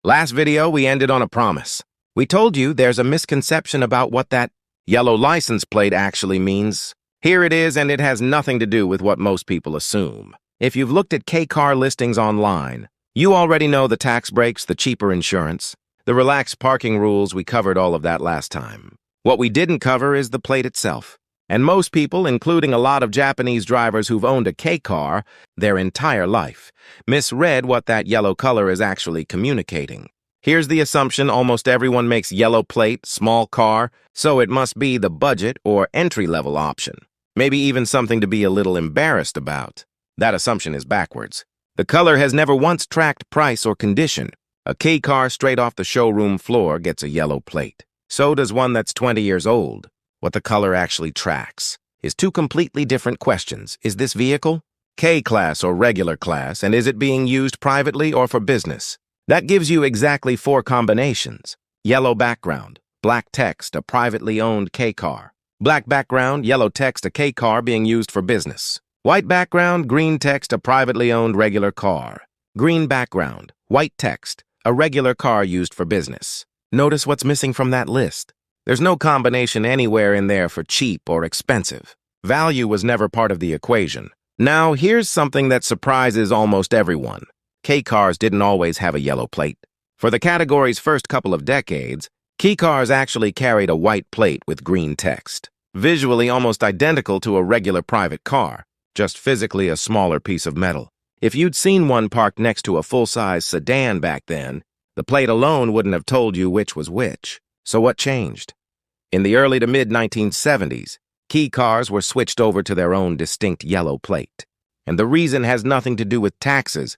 Last video, we ended on a promise. We told you there's a misconception about what that yellow license plate actually means. Here it is, and it has nothing to do with what most people assume. If you've looked at K-car listings online, you already know the tax breaks, the cheaper insurance, the relaxed parking rules. We covered all of that last time. What we didn't cover is the plate itself. And most people, including a lot of Japanese drivers who've owned a K-car their entire life, misread what that yellow color is actually communicating. Here's the assumption: almost everyone makes yellow plate, small car, so it must be the budget or entry-level option. Maybe even something to be a little embarrassed about. That assumption is backwards. The color has never once tracked price or condition. A K-car straight off the showroom floor gets a yellow plate. So does one that's 20 years old. What the color actually tracks is two completely different questions. Is this vehicle K-class or regular class, and is it being used privately or for business? That gives you exactly 4 combinations. Yellow background, black text, a privately owned K-car. Black background, yellow text, a K-car being used for business. White background, green text, a privately owned regular car. Green background, white text, a regular car used for business. Notice what's missing from that list. There's no combination anywhere in there for cheap or expensive. Value was never part of the equation. Now, here's something that surprises almost everyone. K-cars didn't always have a yellow plate. For the category's first couple of decades, K-cars actually carried a white plate with green text, visually almost identical to a regular private car, just physically a smaller piece of metal. If you'd seen one parked next to a full-size sedan back then, the plate alone wouldn't have told you which was which. So what changed? In the early to mid-1970s, K-cars were switched over to their own distinct yellow plate. And the reason has nothing to do with taxes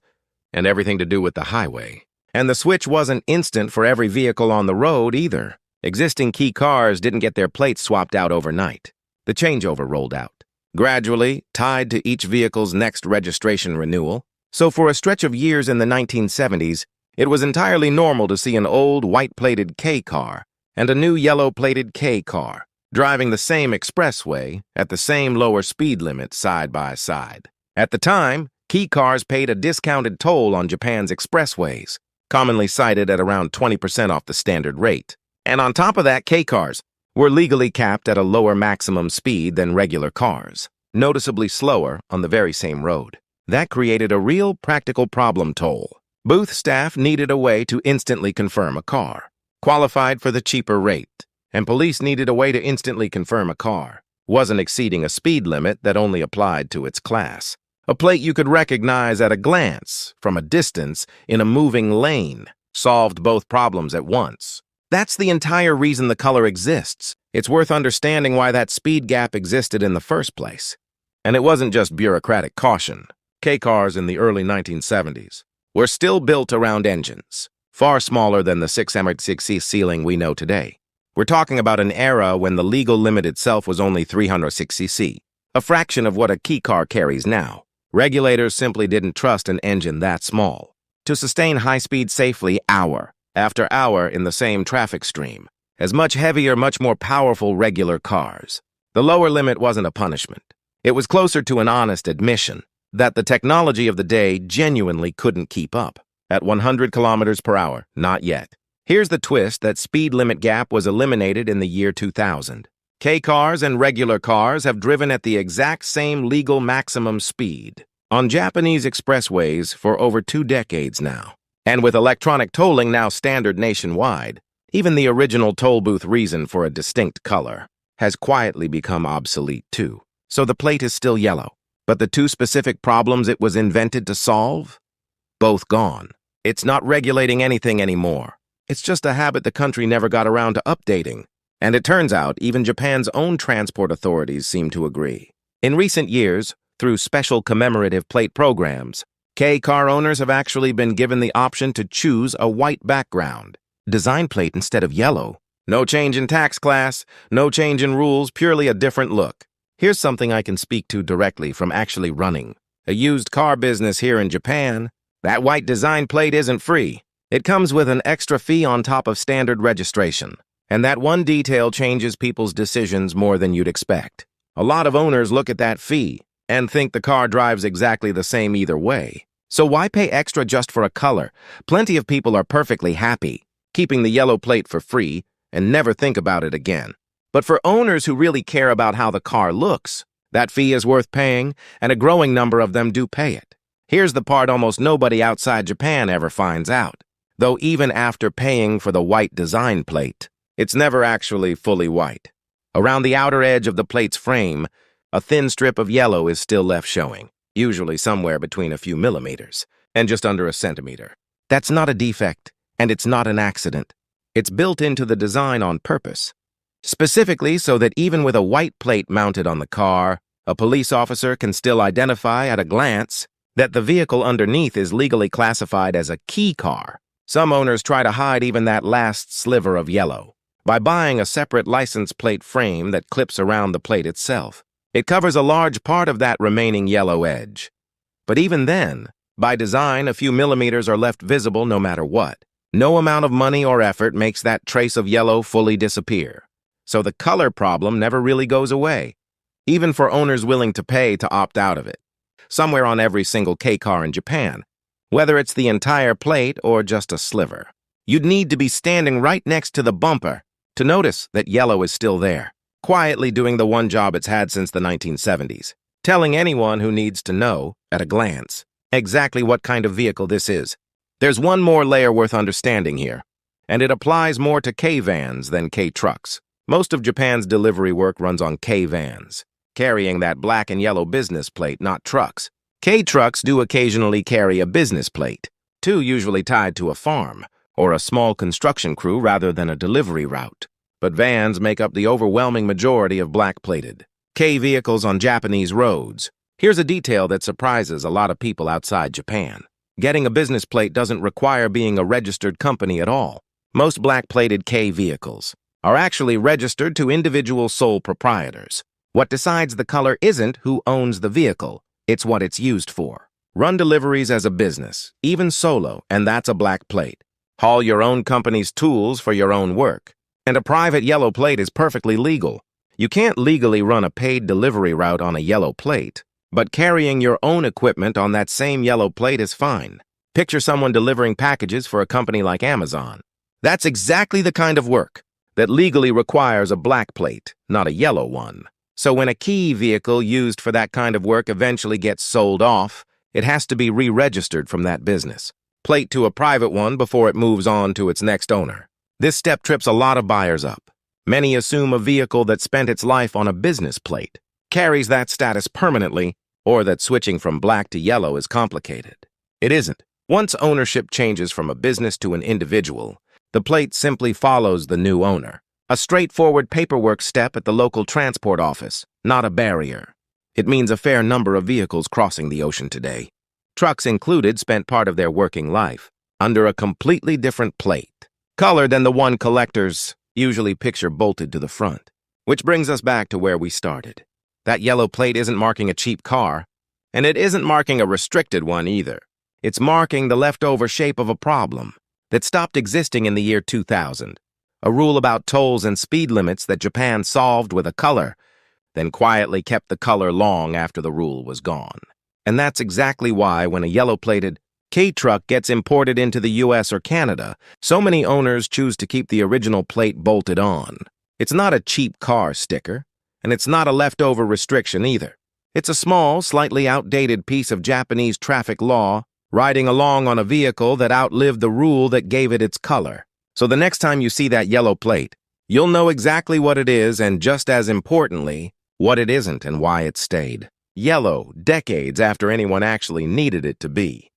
and everything to do with the highway. And the switch wasn't instant for every vehicle on the road either. Existing K-cars didn't get their plates swapped out overnight. The changeover rolled out, gradually tied to each vehicle's next registration renewal. So for a stretch of years in the 1970s, it was entirely normal to see an old white-plated K-car and a new yellow-plated K-car driving the same expressway at the same lower speed limit side by side. At the time, K-cars paid a discounted toll on Japan's expressways, commonly cited at around 20% off the standard rate. And on top of that, K-cars were legally capped at a lower maximum speed than regular cars, noticeably slower on the very same road. That created a real practical problem: toll. Booth staff needed a way to instantly confirm a car, qualified for the cheaper rate, and police needed a way to instantly confirm a car wasn't exceeding a speed limit that only applied to its class. A plate you could recognize at a glance, from a distance, in a moving lane, solved both problems at once. That's the entire reason the color exists. It's worth understanding why that speed gap existed in the first place. And it wasn't just bureaucratic caution. K-cars in the early 1970s were still built around engines, far smaller than the 660cc ceiling we know today. We're talking about an era when the legal limit itself was only 306cc, a fraction of what a K-car carries now. Regulators simply didn't trust an engine that small to sustain high speed safely hour after hour in the same traffic stream as much heavier, much more powerful regular cars. The lower limit wasn't a punishment. It was closer to an honest admission that the technology of the day genuinely couldn't keep up. At 100 kilometers per hour, not yet. Here's the twist: that speed limit gap was eliminated in the year 2000. K-cars and regular cars have driven at the exact same legal maximum speed on Japanese expressways for over 2 decades now. And with electronic tolling now standard nationwide, even the original toll booth reason for a distinct color has quietly become obsolete too. So the plate is still yellow, but the 2 specific problems it was invented to solve? Both gone. It's not regulating anything anymore. It's just a habit the country never got around to updating. And it turns out even Japan's own transport authorities seem to agree. In recent years, through special commemorative plate programs, K-car owners have actually been given the option to choose a white background design plate instead of yellow. No change in tax class, no change in rules, purely a different look. Here's something I can speak to directly from actually running a used car business here in Japan. That white design plate isn't free. It comes with an extra fee on top of standard registration. And that one detail changes people's decisions more than you'd expect. A lot of owners look at that fee and think the car drives exactly the same either way. So why pay extra just for a color? Plenty of people are perfectly happy keeping the yellow plate for free and never think about it again. But for owners who really care about how the car looks, that fee is worth paying, and a growing number of them do pay it. Here's the part almost nobody outside Japan ever finds out. Though even after paying for the white design plate, it's never actually fully white. Around the outer edge of the plate's frame, a thin strip of yellow is still left showing, usually somewhere between a few millimeters and just under a centimeter. That's not a defect, and it's not an accident. It's built into the design on purpose, specifically so that even with a white plate mounted on the car, a police officer can still identify at a glance that the vehicle underneath is legally classified as a key car. Some owners try to hide even that last sliver of yellow by buying a separate license plate frame that clips around the plate itself. It covers a large part of that remaining yellow edge. But even then, by design, a few millimeters are left visible no matter what. No amount of money or effort makes that trace of yellow fully disappear. So the color problem never really goes away, even for owners willing to pay to opt out of it. Somewhere on every single K car in Japan, whether it's the entire plate or just a sliver, you'd need to be standing right next to the bumper to notice that yellow is still there, quietly doing the one job it's had since the 1970s, telling anyone who needs to know, at a glance, exactly what kind of vehicle this is. There's one more layer worth understanding here, and it applies more to K-vans than K-trucks. Most of Japan's delivery work runs on K-vans, carrying that black and yellow business plate, not trucks. K-trucks do occasionally carry a business plate, too, usually tied to a farm or a small construction crew rather than a delivery route. But vans make up the overwhelming majority of black-plated K vehicles on Japanese roads. Here's a detail that surprises a lot of people outside Japan. Getting a business plate doesn't require being a registered company at all. Most black-plated K vehicles are actually registered to individual sole proprietors. What decides the color isn't who owns the vehicle, it's what it's used for. Run deliveries as a business, even solo, and that's a black plate. Haul your own company's tools for your own work. And a private yellow plate is perfectly legal. You can't legally run a paid delivery route on a yellow plate, but carrying your own equipment on that same yellow plate is fine. Picture someone delivering packages for a company like Amazon. That's exactly the kind of work that legally requires a black plate, not a yellow one. So when a key vehicle used for that kind of work eventually gets sold off, it has to be re-registered from that business plate to a private one before it moves on to its next owner. This step trips a lot of buyers up. Many assume a vehicle that spent its life on a business plate carries that status permanently, or that switching from black to yellow is complicated. It isn't. Once ownership changes from a business to an individual, the plate simply follows the new owner. A straightforward paperwork step at the local transport office, not a barrier. It means a fair number of vehicles crossing the ocean today, trucks included, spent part of their working life under a completely different plate, color than the one collectors usually picture bolted to the front. Which brings us back to where we started. That yellow plate isn't marking a cheap car, and it isn't marking a restricted one either. It's marking the leftover shape of a problem that stopped existing in the year 2000. A rule about tolls and speed limits that Japan solved with a color, then quietly kept the color long after the rule was gone. And that's exactly why when a yellow-plated K-truck gets imported into the US or Canada, so many owners choose to keep the original plate bolted on. It's not a cheap car sticker, and it's not a leftover restriction either. It's a small, slightly outdated piece of Japanese traffic law riding along on a vehicle that outlived the rule that gave it its color. So the next time you see that yellow plate, you'll know exactly what it is and, just as importantly, what it isn't and why it stayed yellow decades after anyone actually needed it to be.